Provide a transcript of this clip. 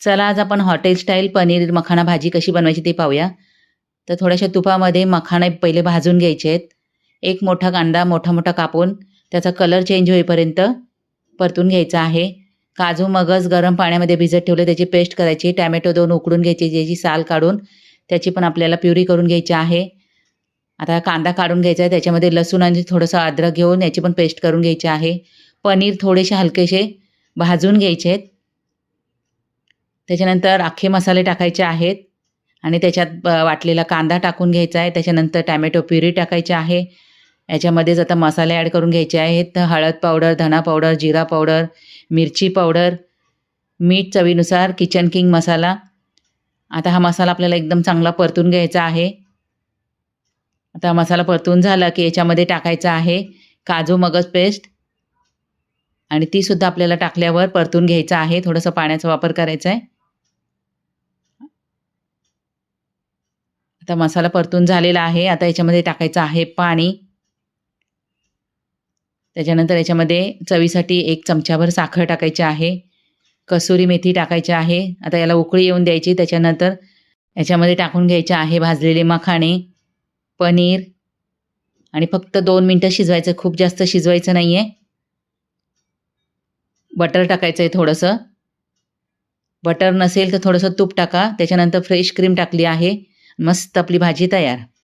चला आज आपण हॉटेल स्टाईल पनीर मखाना भाजी कशी बनवायची ते पाहूया. तर थोड्याशा तुपामध्ये मखाणे पहिले भाजून घ्यायचे आहेत. एक मोठा कांदा मोठा कापून त्याचा कलर चेंज होईपर्यंत परतून घ्यायचा आहे. काजू मगज गरम पाण्यामध्ये भिजत ठेवले त्याची पेस्ट करायची. टॅमॅटो 2 उकडून घ्यायचे, ज्याची साल काढून त्याची पण आपल्याला प्युरी करून घ्यायची आहे. आता कांदा काढून घ्यायचा आहे, त्याच्यामध्ये लसूण आणि थोडंसं अद्रक घेऊन याची पण पेस्ट करून घ्यायची आहे. पनीर थोडेसे हलकेसे भाजून घ्यायचे आहेत. त्याच्यानंतर अख्खे मसाले टाकायचे आहेत आणि त्याच्यात वाटलेला कांदा टाकून घ्यायचा आहे. त्याच्यानंतर टॅमॅटो प्युरी टाकायची आहे. याच्यामध्येच आता मसाले ॲड करून घ्यायचे आहेत. तर हळद पावडर, धना पावडर, जिरा पावडर, मिरची पावडर, मीठ चवीनुसार, किचन किंग मसाला. आता हा मसाला आपल्याला एकदम चांगला परतून घ्यायचा आहे. आता मसाला परतून झाला की याच्यामध्ये टाकायचा आहे काजू मगज पेस्ट आणि तीसुद्धा आपल्याला टाकल्यावर परतून घ्यायचं आहे. थोडंसं पाण्याचा वापर करायचा आहे. आता मसाला परतून झालेला आहे. आता याच्यामध्ये टाकायचं आहे पाणी. त्याच्यानंतर याच्यामध्ये चवीसाठी 1 चमचाभर साखर टाकायची आहे. कसुरी मेथी टाकायची आहे. आता याला उकळी येऊन द्यायची. त्याच्यानंतर याच्यामध्ये टाकून घ्यायचे आहे भाजलेले मखाणे, पनीर आणि फक्त 2 मिनटं शिजवायचं. खूप जास्त शिजवायचं नाही आहे. बटर टाकायचं आहे थोडंसं. बटर नसेल तर थोडंसं तूप टाका. त्याच्यानंतर फ्रेश क्रीम टाकली आहे. मस्त आपली भाजी तयार.